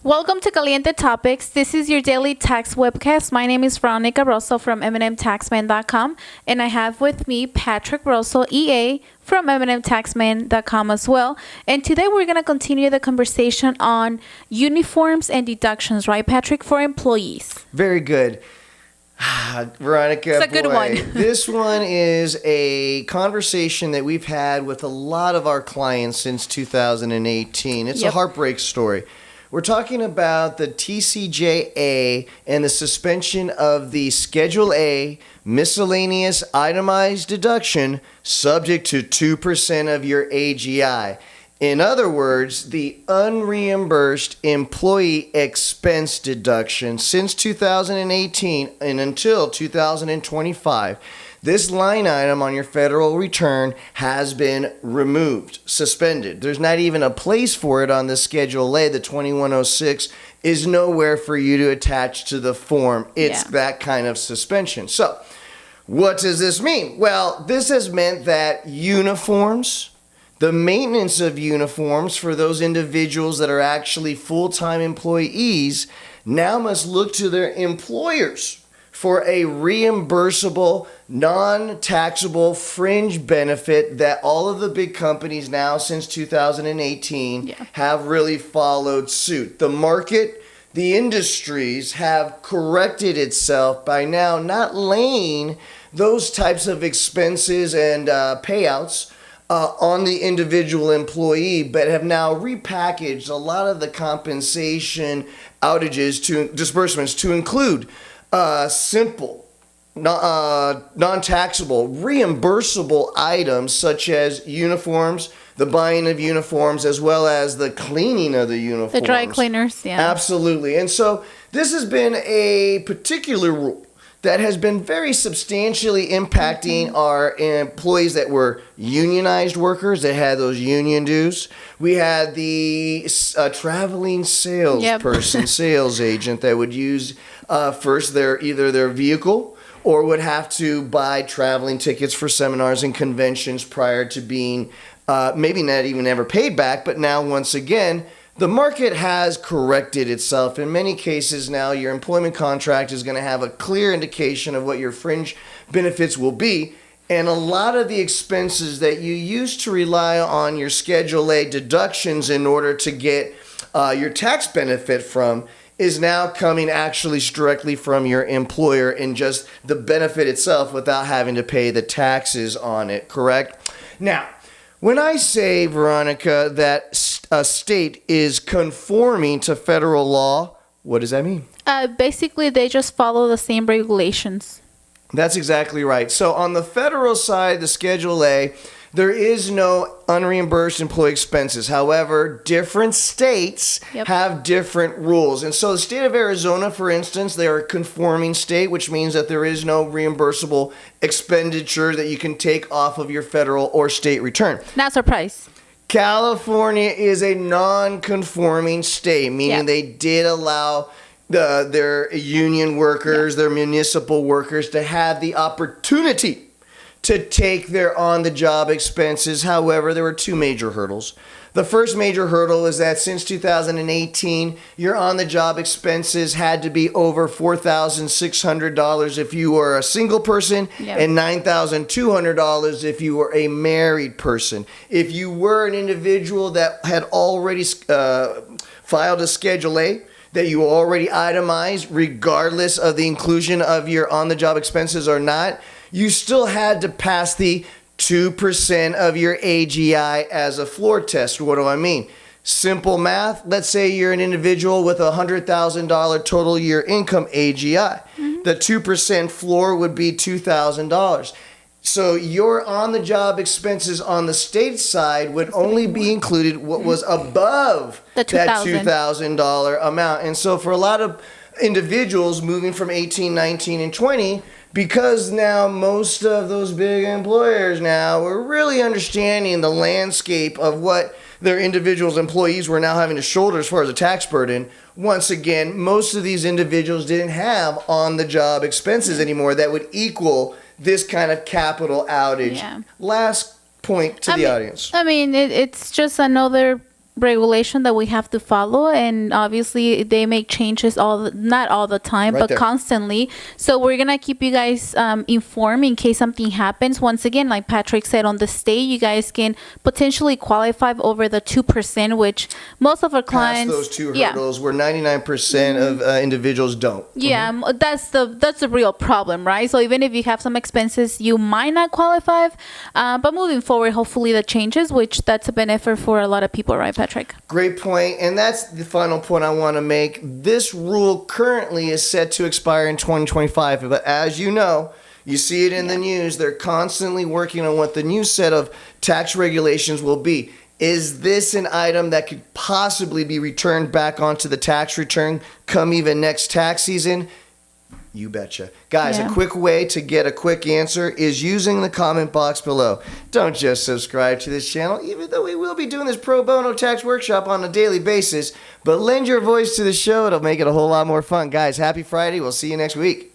Welcome to Caliente Topics. This is your daily tax webcast. My name is Veronica Rosso from MNMTaxman.com, and I have with me Patrick Rosso, EA, from MNMTaxman.com as well. And today we're going to continue the conversation on uniforms and deductions, right, Patrick, for employees? Very good. Veronica, it's a good one. This one is a conversation that we've had with a lot of our clients since 2018. It's a heartbreak story. We're talking about the TCJA and the suspension of the Schedule A miscellaneous itemized deduction subject to 2% of your AGI. In other words, the unreimbursed employee expense deduction since 2018 and until 2025. This line item on your federal return has been removed, suspended. There's not even a place for it on the Schedule A. The 2106 is nowhere for you to attach to the form. It's that kind of suspension. So, what does this mean? Well, this has meant that uniforms, the maintenance of uniforms for those individuals that are actually full-time employees now must look to their employers for a reimbursable, non-taxable fringe benefit that all of the big companies now since 2018 have really followed suit. The market, the industries have corrected itself by now not laying those types of expenses and payouts on the individual employee, but have now repackaged a lot of the compensation disbursements to include simple, non-taxable, reimbursable items such as uniforms, the buying of uniforms, as well as the cleaning of the uniforms. The dry cleaners, Absolutely. And so this has been a particular rule that has been very substantially impacting our employees that were unionized workers that had those union dues. We had the traveling salesperson, sales agent that would use first either their vehicle or would have to buy traveling tickets for seminars and conventions prior to being maybe not even ever paid back. But now, once again, the market has corrected itself. In many cases now, your employment contract is going to have a clear indication of what your fringe benefits will be. And a lot of the expenses that you used to rely on your Schedule A deductions in order to get your tax benefit from is now coming actually directly from your employer in just the benefit itself without having to pay the taxes on it, correct? Now, when I say, Veronica, that a state is conforming to federal law, what does that mean? Basically, they just follow the same regulations. That's exactly right. So on the federal side, the Schedule A, there is no unreimbursed employee expenses. However, different states have different rules. And so the state of Arizona, for instance, they are a conforming state, which means that there is no reimbursable expenditure that you can take off of your federal or state return. Not surprised. California is a non-conforming state, meaning they did allow their union workers, their municipal workers to have the opportunity to take their on-the-job expenses. However, there were two major hurdles. The first major hurdle is that since 2018, your on-the-job expenses had to be over $4,600 if you were a single person and $9,200 if you were a married person. If you were an individual that had already filed a Schedule A, that you already itemized, regardless of the inclusion of your on-the-job expenses or not, you still had to pass the 2% of your AGI as a floor test. What do I mean? Simple math. Let's say you're an individual with a $100,000 total year income AGI. The 2% floor would be $2,000. So your on-the-job expenses on the state side would only be included what was above that $2,000 amount. And so for a lot of individuals moving from 18, 19, and 20, because now most of those big employers now are really understanding the landscape of what their individuals' employees were now having to shoulder as far as a tax burden, once again, most of these individuals didn't have on-the-job expenses anymore that would equal this kind of capital outage. Last point to the audience. I mean, it's just another regulation that we have to follow, and obviously they make changes not all the time, Right but there. constantly. So we're gonna keep you guys informed in case something happens. Once again, like Patrick said, on the state, you guys can potentially qualify over the 2%, which most of our Past clients, those two hurdles where 99% of individuals don't. yeah, that's the real problem, right? So even if you have some expenses, you might not qualify, but moving forward, hopefully that changes, which that's a benefit for a lot of people, right, Patrick? Great point, and that's the final point I want to make. This rule currently is set to expire in 2025, but as you know, you see it in the news, they're constantly working on what the new set of tax regulations will be. Is this an item that could possibly be returned back onto the tax return come even next tax season? You betcha. Guys, a quick way to get a quick answer is using the comment box below. Don't just subscribe to this channel, even though we will be doing this pro bono tax workshop on a daily basis, but lend your voice to the show. It'll make it a whole lot more fun. Guys, happy Friday. We'll see you next week.